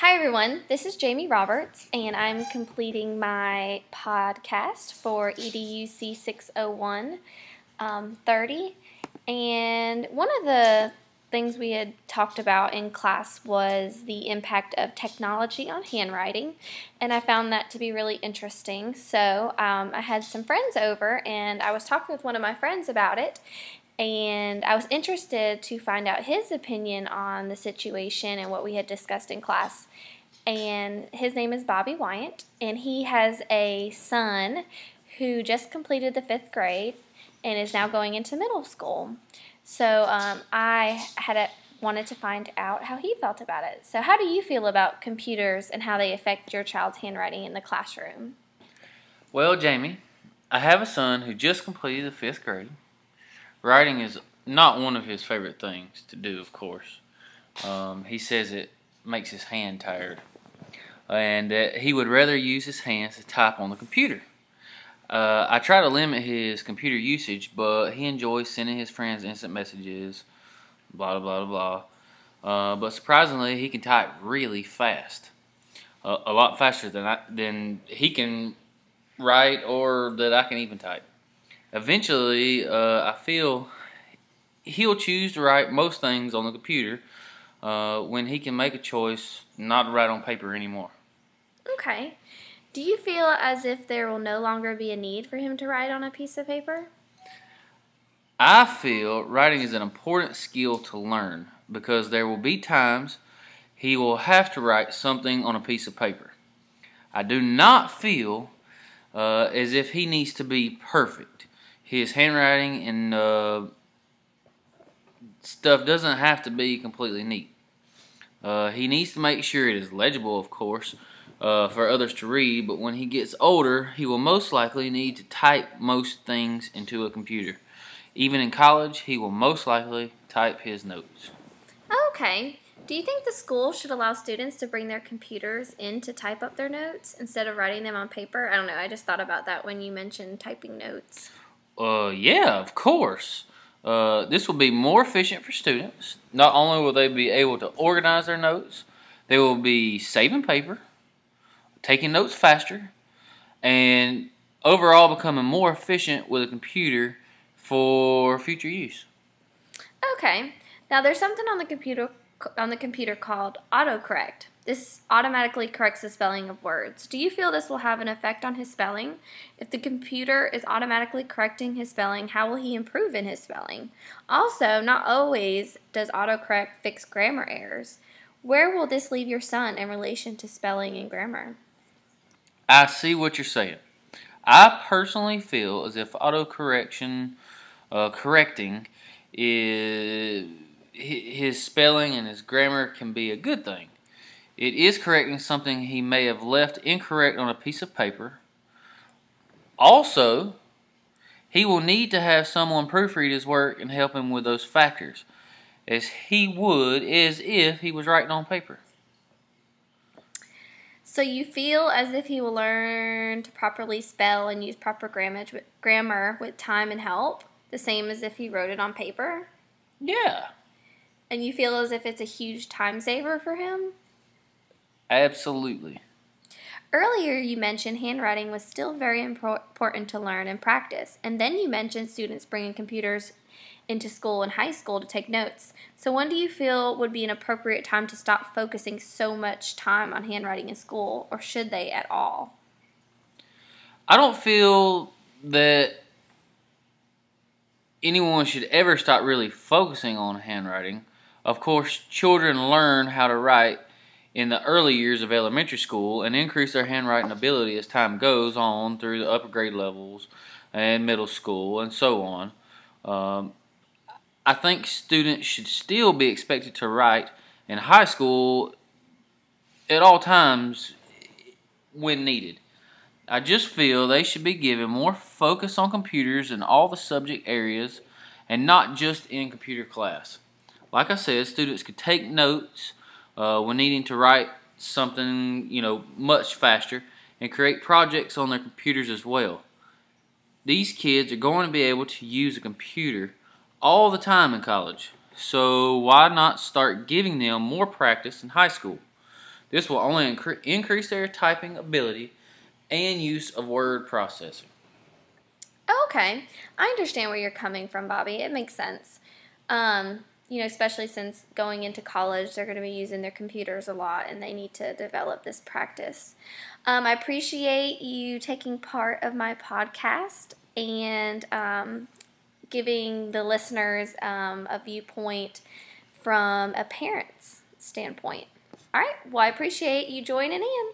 Hi everyone, this is Jamie Roberts, and I'm completing my podcast for EDUC 601 30. And one of the things we had talked about in class was the impact of technology on handwriting, and I found that to be really interesting. So I had some friends over, and I was talking with one of my friends about it, and I was interested to find out his opinion on the situation and what we had discussed in class. And his name is Bobby Wyant, and he has a son who just completed the 5th grade and is now going into middle school. So wanted to find out how he felt about it. So how do you feel about computers and how they affect your child's handwriting in the classroom? Well, Jamie, I have a son who just completed the 5th grade. Writing is not one of his favorite things to do, of course. He says it makes his hand tired, and that he would rather use his hands to type on the computer. I try to limit his computer usage, but he enjoys sending his friends instant messages, blah, blah, blah, blah. But surprisingly, he can type really fast, a lot faster than he can write or that I can even type. Eventually, I feel he'll choose to write most things on the computer when he can make a choice not to write on paper anymore. Okay. Do you feel as if there will no longer be a need for him to write on a piece of paper? I feel writing is an important skill to learn because there will be times he will have to write something on a piece of paper. I do not feel as if he needs to be perfect. His handwriting and stuff doesn't have to be completely neat. He needs to make sure it is legible, of course, for others to read, but when he gets older, he will most likely need to type most things into a computer. Even in college, he will most likely type his notes. Okay. Do you think the school should allow students to bring their computers in to type up their notes instead of writing them on paper? I don't know. I just thought about that when you mentioned typing notes. Yeah, of course. This will be more efficient for students. Not only will they be able to organize their notes, they will be saving paper, taking notes faster, and overall becoming more efficient with a computer for future use. Okay. Now there's something on the computer called autocorrect. This automatically corrects the spelling of words. Do you feel this will have an effect on his spelling? If the computer is automatically correcting his spelling, how will he improve in his spelling? Also, not always does autocorrect fix grammar errors. Where will this leave your son in relation to spelling and grammar? I see what you're saying. I personally feel as if autocorrection correcting his spelling and his grammar can be a good thing. It is correcting something he may have left incorrect on a piece of paper. Also, he will need to have someone proofread his work and help him with those factors, as he would as if he was writing on paper. So you feel as if he will learn to properly spell and use proper grammar with time and help, the same as if he wrote it on paper? Yeah. And you feel as if it's a huge time saver for him? Absolutely. Earlier you mentioned handwriting was still very important to learn and practice, and then you mentioned students bringing computers into school and high school to take notes. So when do you feel would be an appropriate time to stop focusing so much time on handwriting in school, or should they at all? I don't feel that anyone should ever stop really focusing on handwriting. Of course, children learn how to write in the early years of elementary school and increase their handwriting ability as time goes on through the upper grade levels and middle school and so on. I think students should still be expected to write in high school at all times when needed. I just feel they should be given more focus on computers in all the subject areas and not just in computer class. Like I said, students could take notes when needing to write something, much faster and create projects on their computers as well. These kids are going to be able to use a computer all the time in college, so why not start giving them more practice in high school? This will only increase their typing ability and use of word processing. Okay, I understand where you're coming from, Bobby. It makes sense. Especially since going into college, they're going to be using their computers a lot and they need to develop this practice. I appreciate you taking part of my podcast and giving the listeners a viewpoint from a parent's standpoint. All right, well, I appreciate you joining in.